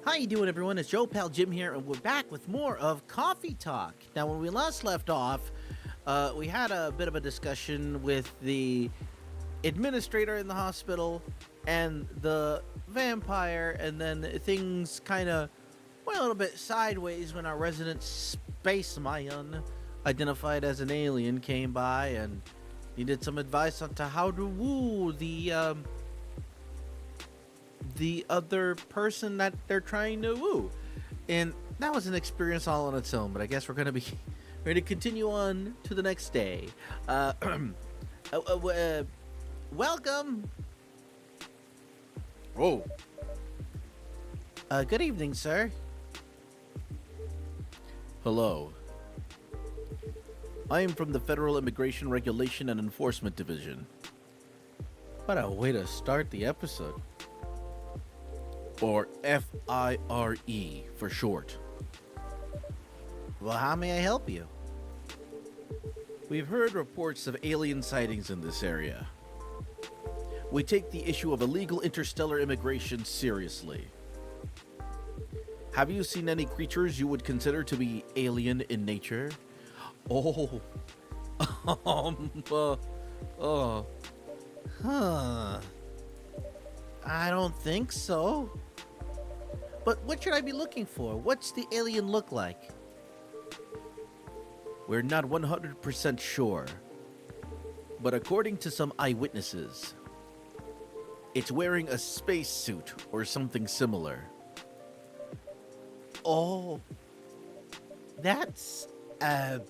How you doing, everyone? It's Joe Pal Jim here, and we're back with more of Coffee Talk. Now, when we last left off, we had a bit of a discussion with the administrator in the hospital and the vampire, and then things kind of went a little bit sideways when our resident spaceman, identified as an alien, came by and needed some advice on to how to woo the other person that they're trying to woo. And that was an experience all on its own, but I guess we're going to be ready to continue on to the next day. Welcome. Oh, Good evening, sir. hello. I am from the Federal Immigration Regulation and Enforcement Division. What a way to start the episode. Or FIRE for short. Well, how may I help you? We've heard reports of alien sightings in this area. We take the issue of illegal interstellar immigration seriously. Have you seen any creatures you would consider to be alien in nature? Oh. Huh. I don't think so. But what should I be looking for? What's the alien look like? We're not 100% sure. But according to some eyewitnesses, it's wearing a spacesuit or something similar. Oh. That's a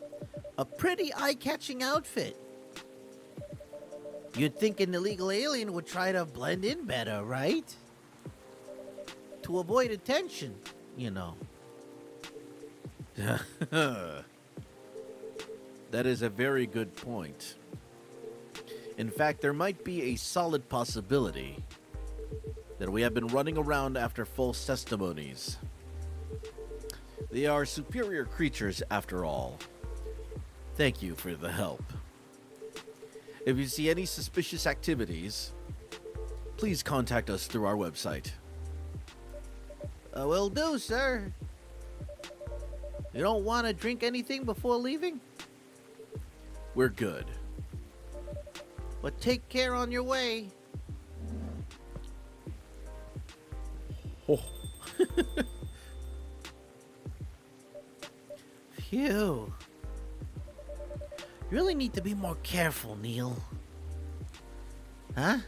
pretty eye-catching outfit. You'd think an illegal alien would try to blend in better, right? To avoid attention, you know. That is a very good point. In fact, there might be a solid possibility that we have been running around after false testimonies. They are superior creatures, after all. Thank you for the help. If you see any suspicious activities, please contact us through our website. Will do, sir. You don't want to drink anything before leaving? We're good. But take care on your way. Oh. Phew. You really need to be more careful, Neil. Huh?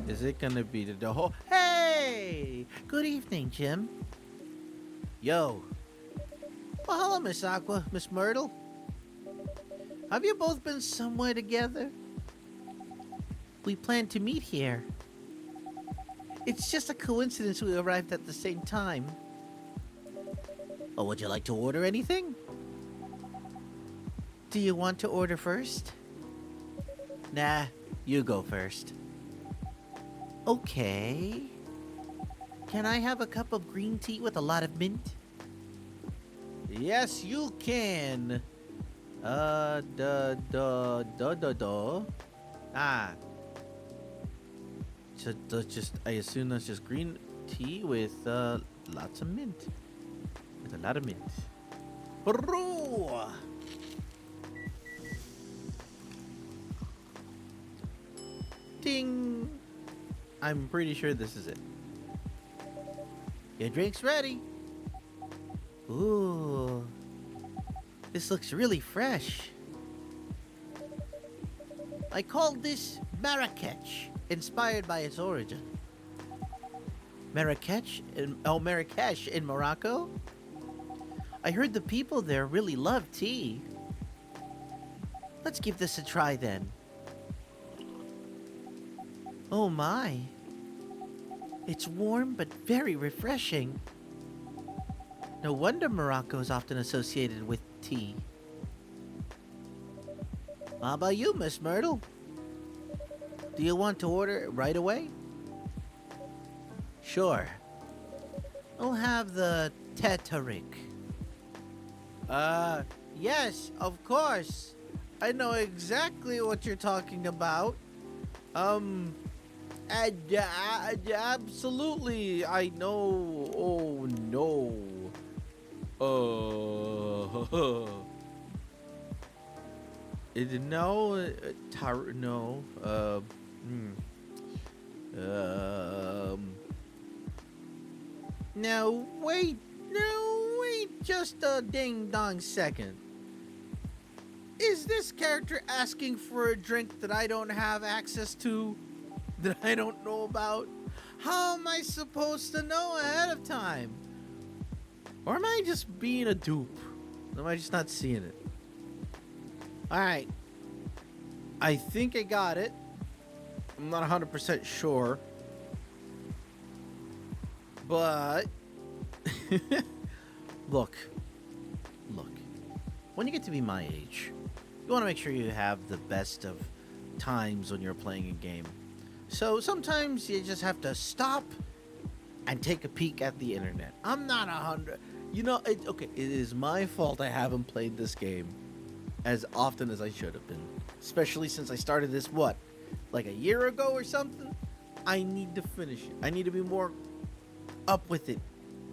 Is it gonna be the whole... Hey! Good evening, Jim. Yo. Well, hello, Miss Aqua, Miss Myrtle. Have you both been somewhere together? We planned to meet here. It's just a coincidence we arrived at the same time. Oh, would you like to order anything? Do you want to order first? Nah, you go first. Okay. Can I have a cup of green tea with a lot of mint? Yes, you can. Ah. I assume that's just green tea with lots of mint. With a lot of mint. Brew! Ding! I'm pretty sure this is it. Your drink's ready. Ooh. This looks really fresh. I called this Marrakech, inspired by its origin. Marrakech in Morocco? I heard the people there really love tea. Let's give this a try then. Oh my. It's warm but very refreshing. No wonder Morocco is often associated with tea. How about you, Miss Myrtle? Do you want to order it right away? Sure. I'll have the Tetarik. Yes, of course. I know exactly what you're talking about. Absolutely, I know. Oh no. No, no. Hmm. Um. Now wait. No, wait. Just a ding dong second. Is this character asking for a drink that I don't have access to? That I don't know about? How am I supposed to know ahead of time? Or am I just being a dupe? Am I just not seeing it? Alright. I think I got it. I'm not 100% sure. But. Look. When you get to be my age, you want to make sure you have the best of times when you're playing a game. So sometimes you just have to stop and take a peek at the internet. I'm not 100. Okay, it is my fault I haven't played this game as often as I should have been. Especially since I started this, like a year ago or something? I need to finish it. I need to be more up with it,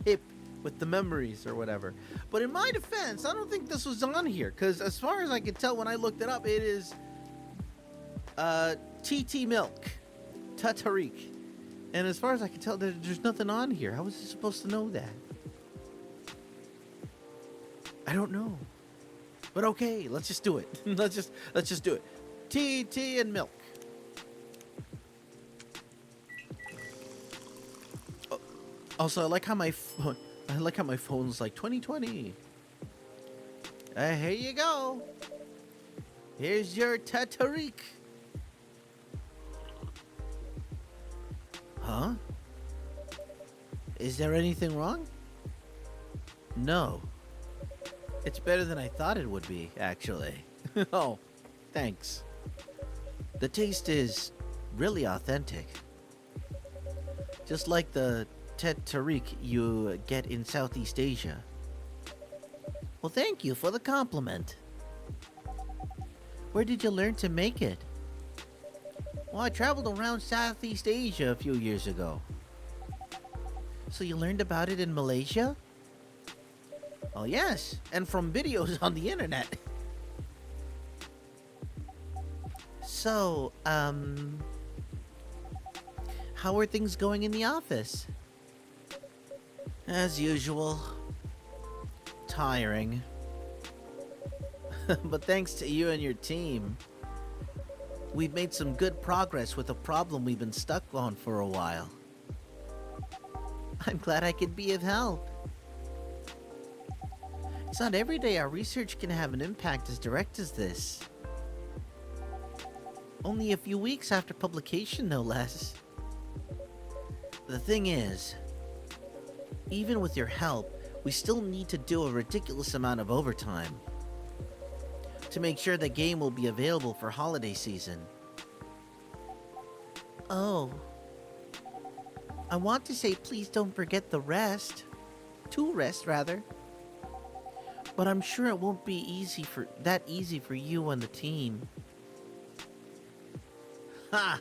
hip with the memories or whatever. But in my defense, I don't think this was on here. Because as far as I could tell when I looked it up, it is TT Milk. Tatarik. And as far as I can tell, there's nothing on here. How was I supposed to know that? I don't know. But okay, let's just do it. let's just do it. Tea and milk. Oh, also, I like how my phone's like 2020. Here you go. Here's your Tatarik. Huh? Is there anything wrong? No. It's better than I thought it would be, actually. Oh, thanks. The taste is really authentic. Just like the Tatarik you get in Southeast Asia. Well, thank you for the compliment. Where did you learn to make it? Well, I traveled around Southeast Asia a few years ago. So you learned about it in Malaysia? Oh, yes, and from videos on the internet. So, how are things going in the office? As usual. Tiring. But thanks to you and your team, we've made some good progress with a problem we've been stuck on for a while. I'm glad I could be of help. It's not every day our research can have an impact as direct as this. Only a few weeks after publication, no less. The thing is, even with your help, we still need to do a ridiculous amount of overtime to make sure the game will be available for holiday season. Oh. I want to say please don't forget the rest. To rest, rather. But I'm sure it won't be easy for you and the team. Ha!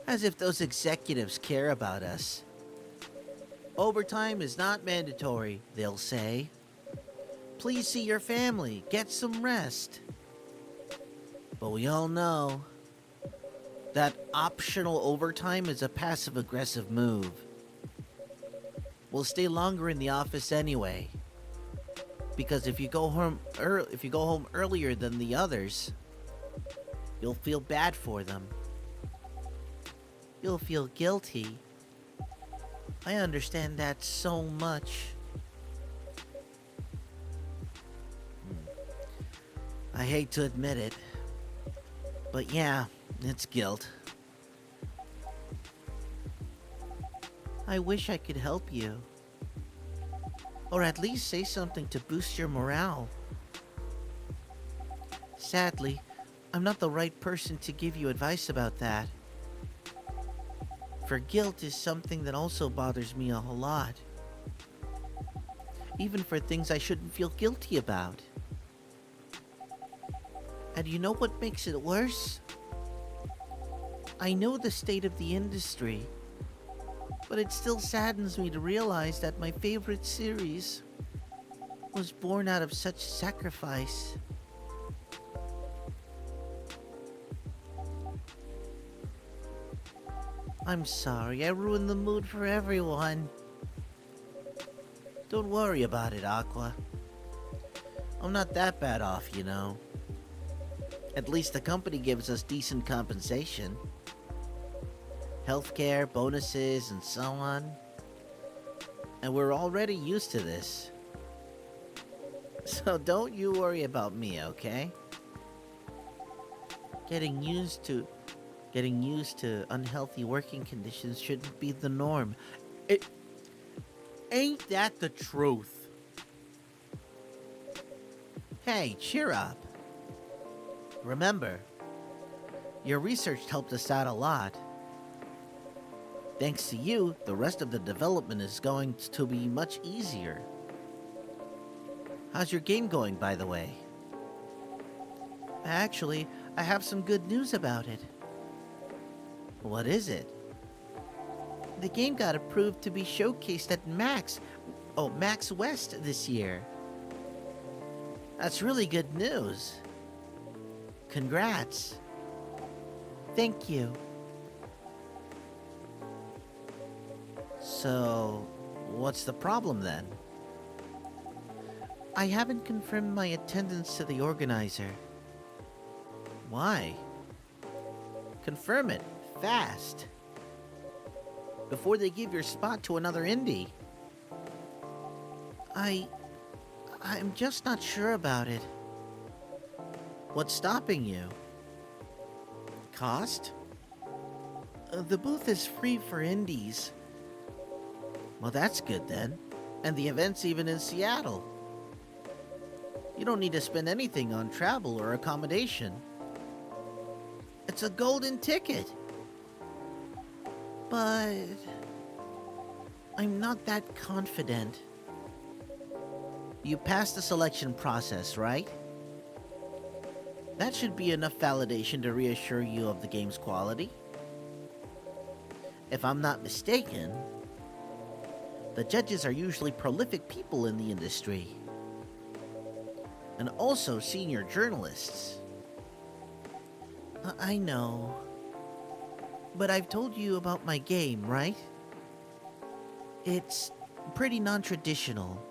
As if those executives care about us. Overtime is not mandatory, they'll say. Please see your family, get some rest. But we all know that optional overtime is a passive-aggressive move. We'll stay longer in the office anyway. Because if you go home earlier than the others, you'll feel bad for them. You'll feel guilty. I understand that so much. I hate to admit it, but yeah, it's guilt. I wish I could help you. Or at least say something to boost your morale. Sadly, I'm not the right person to give you advice about that. For guilt is something that also bothers me a whole lot. Even for things I shouldn't feel guilty about. And you know what makes it worse? I know the state of the industry, but it still saddens me to realize that my favorite series was born out of such sacrifice. I'm sorry, I ruined the mood for everyone. Don't worry about it, Aqua. I'm not that bad off, you know. At least the company gives us decent compensation. Healthcare, bonuses, and so on. And we're already used to this. So don't you worry about me, okay? Getting used to unhealthy working conditions shouldn't be the norm. It ain't that the truth. Hey, cheer up. Remember, your research helped us out a lot. Thanks to you, the rest of the development is going to be much easier. How's your game going, by the way? Actually, I have some good news about it. What is it? The game got approved to be showcased at Max West this year. That's really good news. Congrats. Thank you. So, what's the problem then? I haven't confirmed my attendance to the organizer. Why? Confirm it, fast. Before they give your spot to another indie. I'm just not sure about it. What's stopping you? Cost? The booth is free for indies. Well, that's good then. And the event's even in Seattle. You don't need to spend anything on travel or accommodation. It's a golden ticket. But I'm not that confident. You passed the selection process, right? That should be enough validation to reassure you of the game's quality. If I'm not mistaken, the judges are usually prolific people in the industry. And also senior journalists. I know. But I've told you about my game, right? It's pretty non-traditional.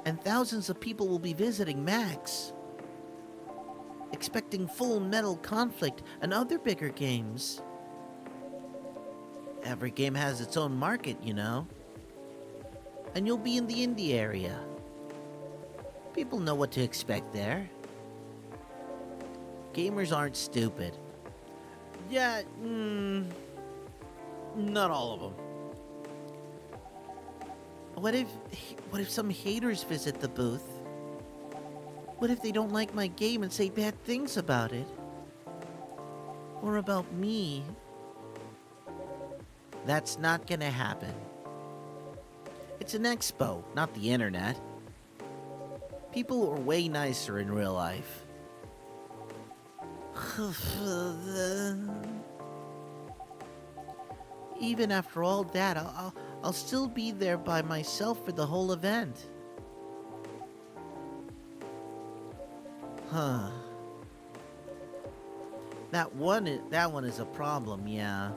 And thousands of people will be visiting Max, expecting Full Metal Conflict and other bigger games. Every game has its own market, you know. And you'll be in the indie area. People know what to expect there. Gamers aren't stupid. Yeah, not all of them. What if some haters visit the booth? What if they don't like my game and say bad things about it? Or about me? That's not gonna happen. It's an expo, not the internet. People are way nicer in real life. Even after all that, I'll still be there by myself for the whole event. Huh. That one is a problem, yeah.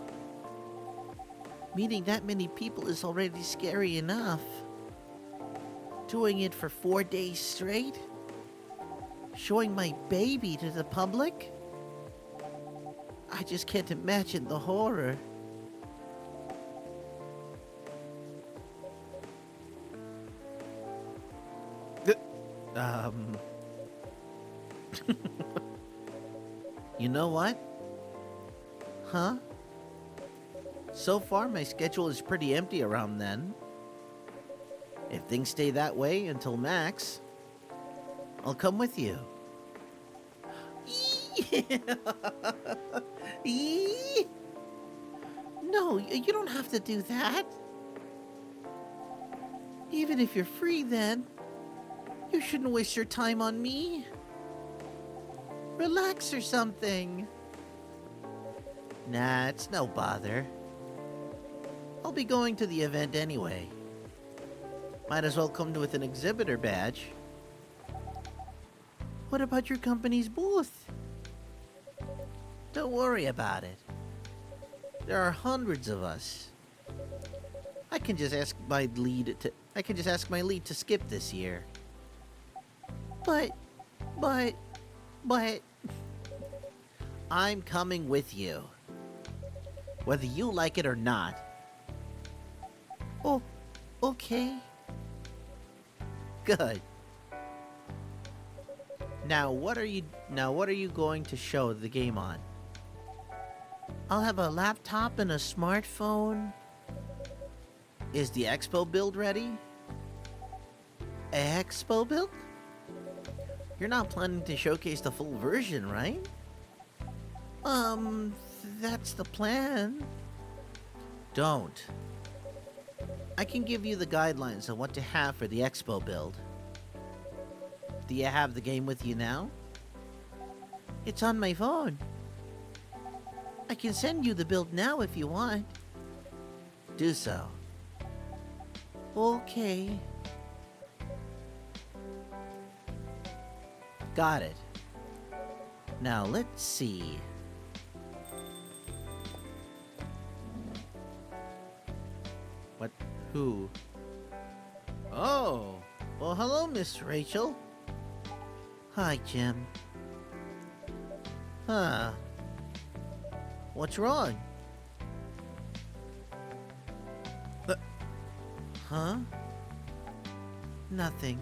Meeting that many people is already scary enough. Doing it for 4 days straight? Showing my baby to the public? I just can't imagine the horror. You know what? Huh? So far, my schedule is pretty empty around then. If things stay that way until Max, I'll come with you. No, you don't have to do that. Even if you're free then, you shouldn't waste your time on me. Relax or something. Nah, it's no bother. I'll be going to the event anyway. Might as well come with an exhibitor badge. What about your company's booth? Don't worry about it. There are hundreds of us. I can just ask my lead to skip this year. But I'm coming with you. Whether you like it or not. Oh, okay. Good. Now what are you going to show the game on? I'll have a laptop and a smartphone. Is the expo build ready? Expo build? You're not planning to showcase the full version, right? That's the plan. Don't. I can give you the guidelines on what to have for the expo build. Do you have the game with you now? It's on my phone. I can send you the build now if you want. Do so. Okay. Got it. Now let's see. What? Who? Oh. Well, hello, Miss Rachel. Hi, Jim. Huh. What's wrong? Huh? Nothing.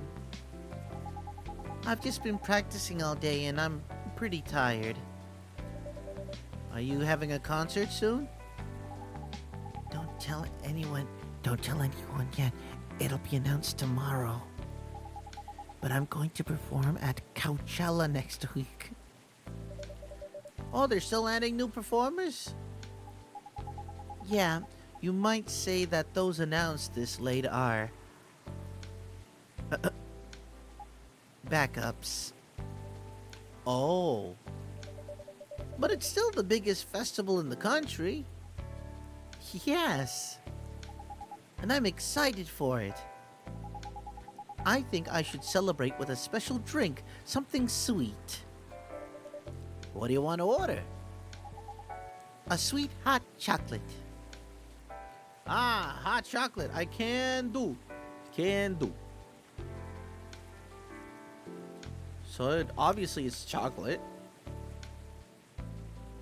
I've just been practicing all day and I'm pretty tired. Are you having a concert soon? Don't tell anyone yet. It'll be announced tomorrow. But I'm going to perform at Coachella next week. Oh, they're still adding new performers? Yeah, you might say that those announced this late are backups. Oh. But it's still the biggest festival in the country. Yes. And I'm excited for it. I think I should celebrate with a special drink, something sweet. What do you want to order? A sweet hot chocolate. Ah, hot chocolate. I can do. Can do. So obviously it's chocolate.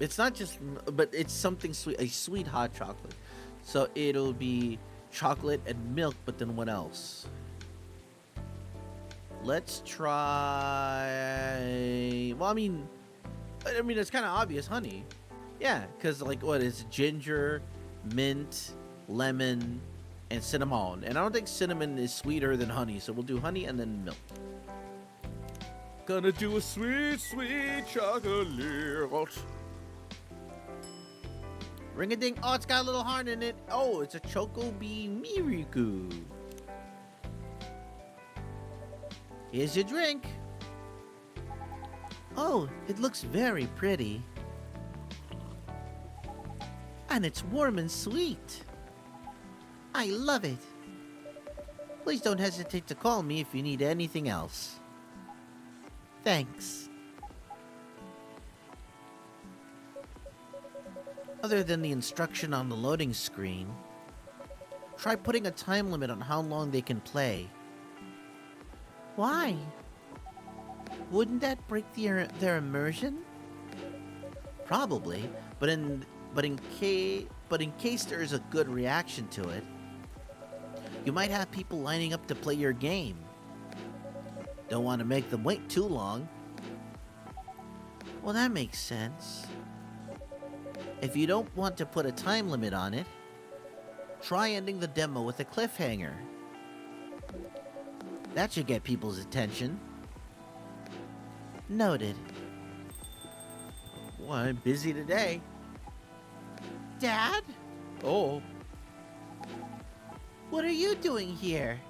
It's not just, but it's something sweet. A sweet hot chocolate. So it'll be chocolate and milk, but then what else? Let's try. Well, I mean, it's kind of obvious. Honey. Yeah, because like what is ginger, mint, lemon, and cinnamon. And I don't think cinnamon is sweeter than honey, so we'll do honey and then milk. Gonna do a sweet, sweet chocolate. Ring a ding. Oh, it's got a little heart in it. Oh, it's a Choco Bee Miracle. Here's your drink. Oh, it looks very pretty. And it's warm and sweet. I love it. Please don't hesitate to call me if you need anything else. Thanks. Other than the instruction on the loading screen, try putting a time limit on how long they can play. Why? Wouldn't that break their immersion? Probably, but in case there is a good reaction to it, you might have people lining up to play your game. Don't want to make them wait too long. Well, that makes sense. If you don't want to put a time limit on it, try ending the demo with a cliffhanger. That should get people's attention. Noted. Well, I'm busy today. Dad? Oh. What are you doing here?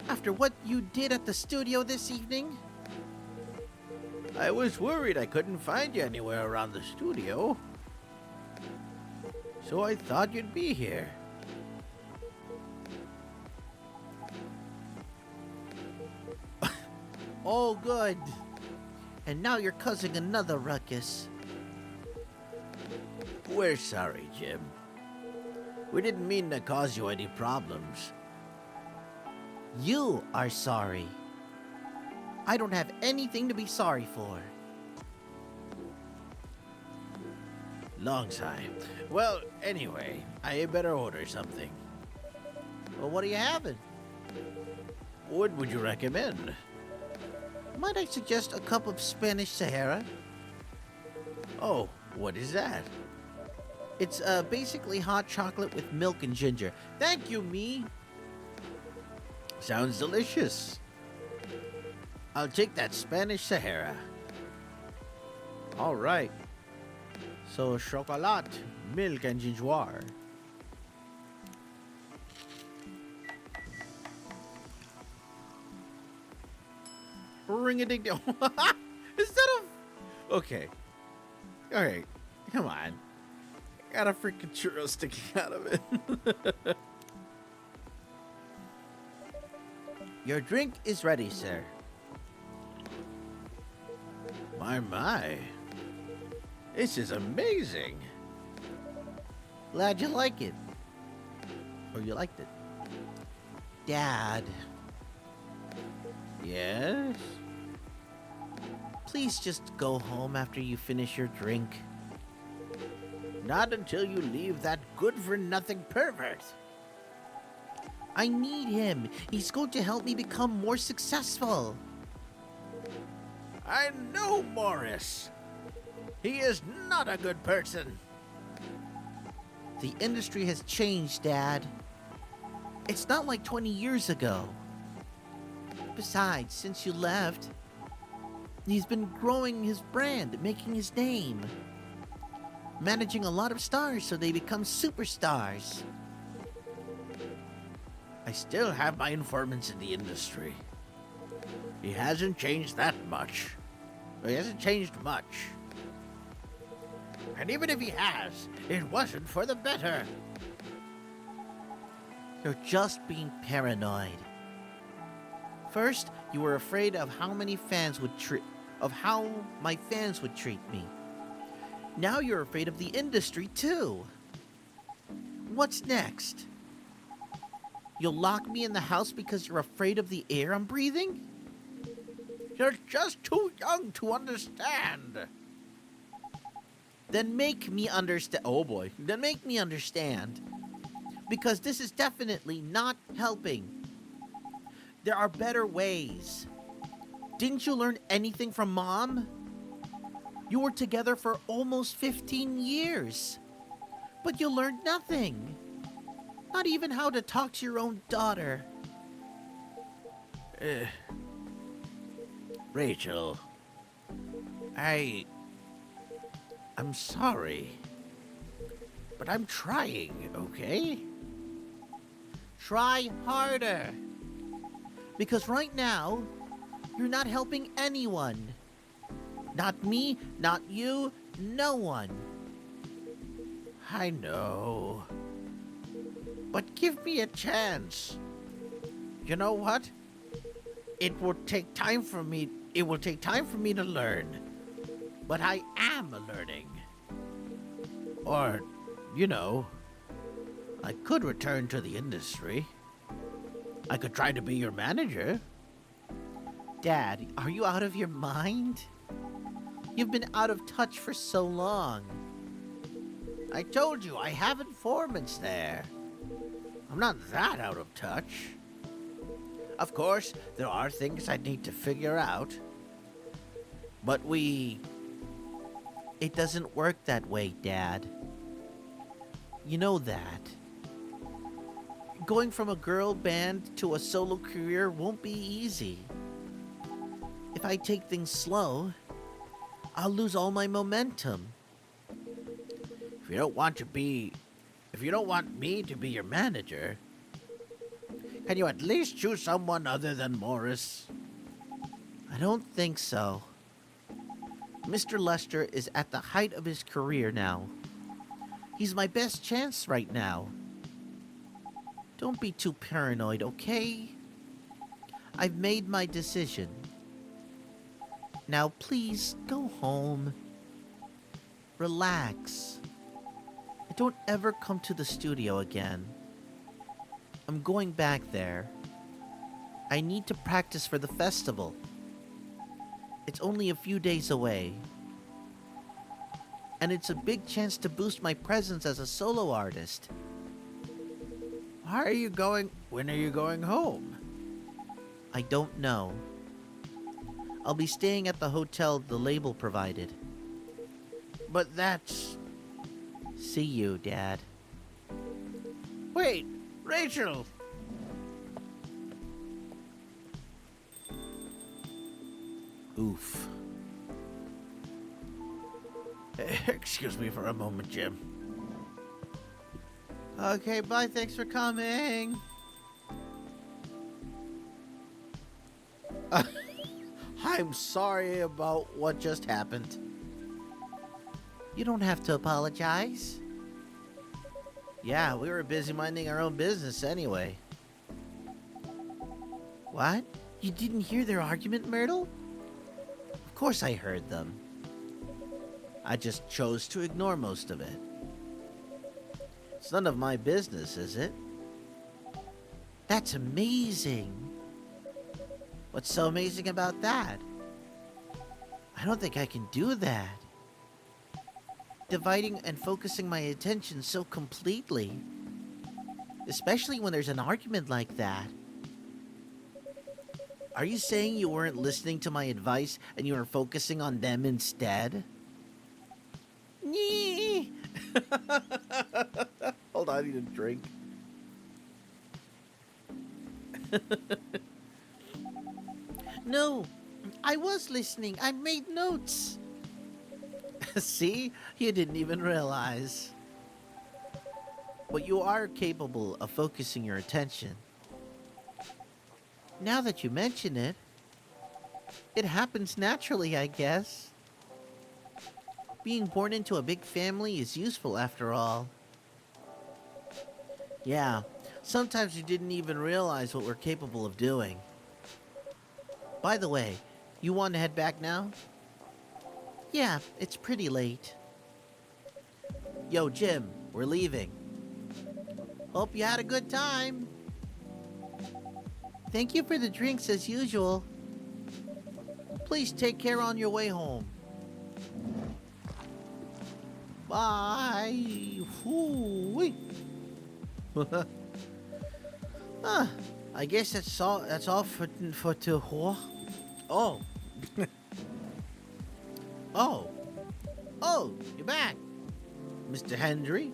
After what you did at the studio this evening? I was worried I couldn't find you anywhere around the studio. So I thought you'd be here. Oh, good. And now you're causing another ruckus. We're sorry, Jim. We didn't mean to cause you any problems. You are sorry. I don't have anything to be sorry for. Long time. Well, anyway, I better order something. Well, what are you having? What would you recommend? Might I suggest a cup of Spanish Sahara? Oh, what is that? It's basically hot chocolate with milk and ginger. Thank you, me. Sounds delicious. I'll take that Spanish Sahara. All right. So, chocolat, milk, and ginger. Ring-a-ding-dong. Instead of... Okay. Okay. Come on. Got a freaking churro sticking out of it. Your drink is ready, sir. My. This is amazing. Glad you like it. Or you liked it. Dad. Yes? Please just go home after you finish your drink. Not until you leave that good-for-nothing pervert. I need him. He's going to help me become more successful. I know Morris. He is not a good person. The industry has changed, Dad. It's not like 20 years ago. Besides, since you left, he's been growing his brand, making his name. Managing a lot of stars so they become superstars. I still have my informants in the industry. He hasn't changed that much. He hasn't changed much. And even if he has, it wasn't for the better. You're just being paranoid. First, you were afraid of how my fans would treat me. Now you're afraid of the industry too. What's next? You'll lock me in the house because you're afraid of the air I'm breathing? You're just too young to understand. Then make me understand. Oh boy. Then make me understand. Because this is definitely not helping. There are better ways. Didn't you learn anything from Mom? You were together for almost 15 years. But you learned nothing. Not even how to talk to your own daughter. Rachel, I'm sorry. But I'm trying, okay? Try harder. Because right now, you're not helping anyone. Not me, not you, no one. I know. But give me a chance. You know what? It will take time for me to learn. But I am learning. Or, I could return to the industry. I could try to be your manager. Dad, are you out of your mind? You've been out of touch for so long. I told you I have informants there. I'm not that out of touch. Of course, there are things I need to figure out. But It doesn't work that way, Dad. You know that. Going from a girl band to a solo career won't be easy. If I take things slow, I'll lose all my momentum. If you don't want me to be your manager, can you at least choose someone other than Morris? I don't think so. Mr. Lester is at the height of his career now. He's my best chance right now. Don't be too paranoid, okay? I've made my decision. Now please go home. Relax. And don't ever come to the studio again. I'm going back there. I need to practice for the festival. It's only a few days away. And it's a big chance to boost my presence as a solo artist. Why are you going? When are you going home? I don't know. I'll be staying at the hotel the label provided. But that's... See you, Dad. Wait, Rachel! Oof. Excuse me for a moment, Jim. Okay, bye. Thanks for coming. I'm sorry about what just happened. You don't have to apologize. Yeah, we were busy minding our own business anyway. What? You didn't hear their argument, Myrtle? Of course I heard them. I just chose to ignore most of it. It's none of my business, is it? That's amazing. What's so amazing about that? I don't think I can do that. Dividing and focusing my attention so completely. Especially when there's an argument like that. Are you saying you weren't listening to my advice and you were focusing on them instead? Nee. Hold on, I need a drink. No, I was listening. I made notes. See? You didn't even realize. But you are capable of focusing your attention. Now that you mention it, it happens naturally, I guess. Being born into a big family is useful after all. Yeah, sometimes you didn't even realize what we're capable of doing. By the way, you want to head back now? Yeah, it's pretty late. Yo, Jim, we're leaving. Hope you had a good time. Thank you for the drinks as usual. Please take care on your way home. Bye. Hoo-wee. I guess that's all for to. Oh. Oh, you're back, Mr. Hendry.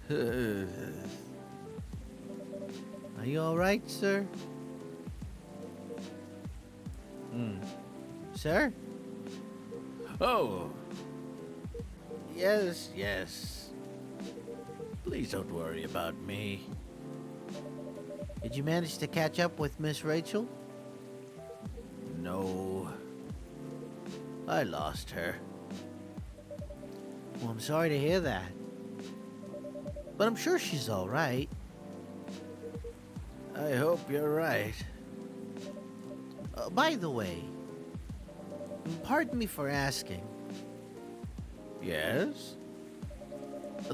Are you all right, sir? Sir? Oh. Yes. Please don't worry about me. Did you manage to catch up with Miss Rachel? No. I lost her. Well, I'm sorry to hear that. But I'm sure she's all right. I hope you're right. By the way, pardon me for asking. Yes?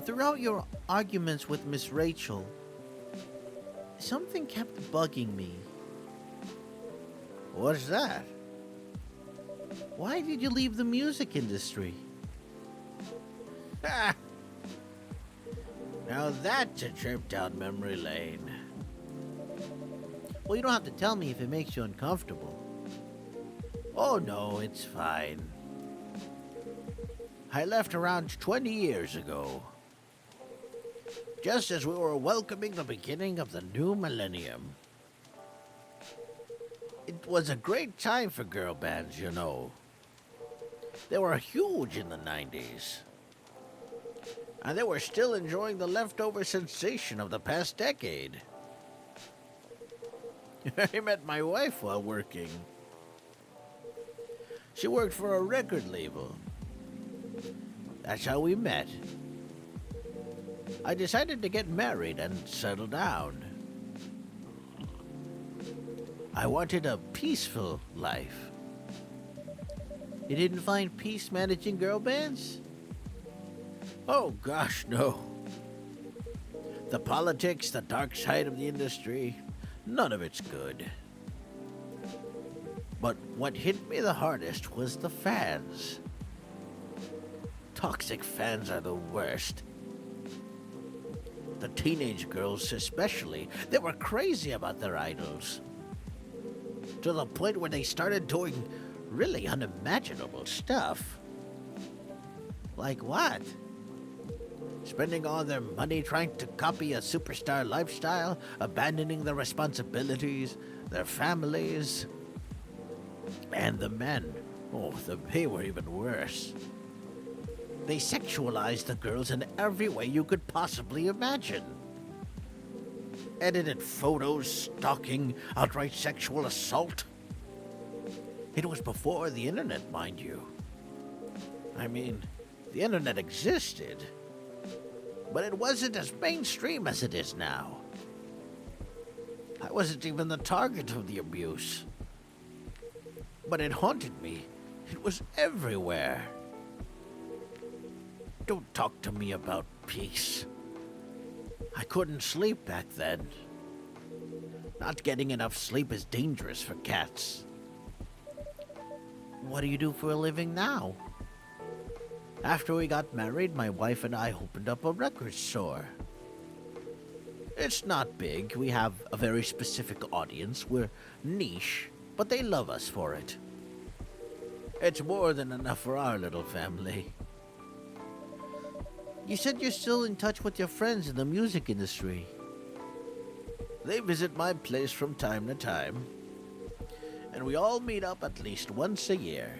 Throughout your arguments with Miss Rachel, something kept bugging me. What's that? Why did you leave the music industry? Ha! Now that's a trip down memory lane. Well, you don't have to tell me if it makes you uncomfortable. Oh no, it's fine. I left around 20 years ago. Just as we were welcoming the beginning of the new millennium. It was a great time for girl bands, you know. They were huge in the 90s. And they were still enjoying the leftover sensation of the past decade. I met my wife while working. She worked for a record label. That's how we met. I decided to get married and settle down. I wanted a peaceful life. You didn't find peace managing girl bands? Oh gosh, no. The politics, the dark side of the industry, none of it's good. But what hit me the hardest was the fans. Toxic fans are the worst. The teenage girls especially, they were crazy about their idols. To the point where they started doing really unimaginable stuff. Like what? Spending all their money trying to copy a superstar lifestyle, abandoning their responsibilities, their families. And the men, they were even worse. They sexualized the girls in every way you could possibly imagine. Edited photos, stalking, outright sexual assault. It was before the internet, mind you. I mean, the internet existed, but it wasn't as mainstream as it is now. I wasn't even the target of the abuse. But it haunted me. It was everywhere. Don't talk to me about peace. I couldn't sleep back then. Not getting enough sleep is dangerous for cats. What do you do for a living now? After we got married, my wife and I opened up a record store. It's not big. We have a very specific audience. We're niche, but they love us for it. It's more than enough for our little family. You said you're still in touch with your friends in the music industry. They visit my place from time to time, and we all meet up at least once a year.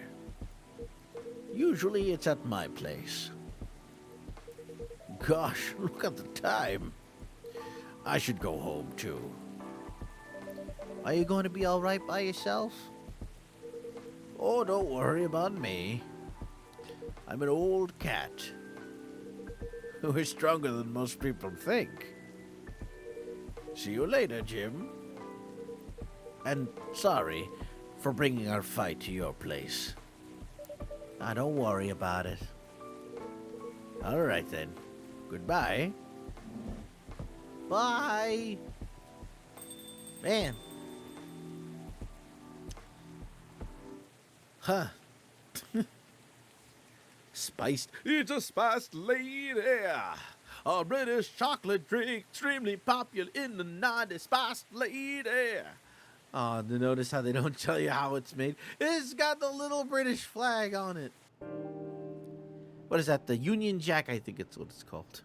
Usually it's at my place. Gosh, look at the time. I should go home too. Are you going to be all right by yourself? Oh, don't worry about me. I'm an old cat. We're stronger than most people think. See you later, Jim. And sorry for bringing our fight to your place. Don't worry about it. All right then. Goodbye. Bye. Man. Huh. Spiced. It's a spiced lady. A British chocolate drink, extremely popular in the 90s. Spiced lady. Oh, notice how they don't tell you how it's made. It's got the little British flag on it. What is that? The Union Jack, I think it's what it's called.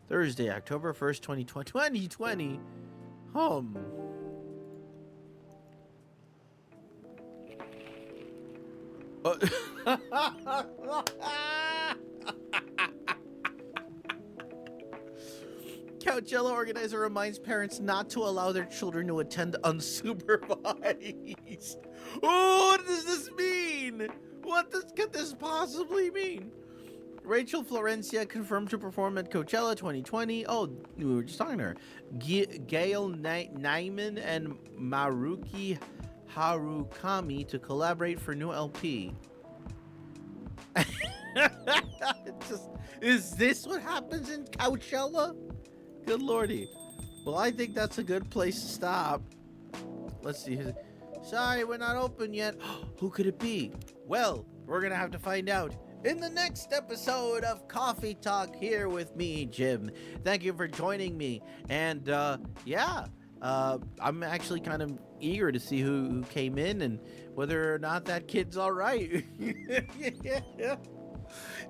Thursday, October 1st, 2020. 2020. Coachella organizer reminds parents not to allow their children to attend unsupervised. Oh, what does this mean? Could this possibly mean? Rachel Florencia confirmed to perform at Coachella 2020. Oh, we were just talking to her. Gail Nyman and Maruki Harukami to collaborate for new LP. Is this what happens in Coachella? Good lordy. Well, I think that's a good place to stop. Let's see. Sorry, we're not open yet. Who could it be? Well, we're going to have to find out in the next episode of Coffee Talk here with me, Jim. Thank you for joining me. And, I'm actually kind of eager to see who came in and whether or not that kid's all right.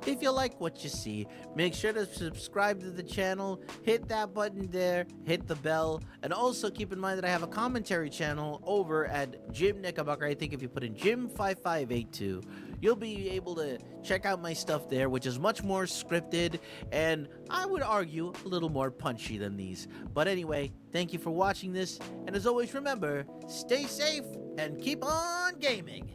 If you like what you see, make sure to subscribe to the channel, hit that button there, hit the bell, and also keep in mind that I have a commentary channel over at Jim Knickerbocker. I think if you put in Jim5582, you'll be able to check out my stuff there, which is much more scripted and I would argue a little more punchy than these. But anyway, thank you for watching this, and as always, remember, stay safe and keep on gaming.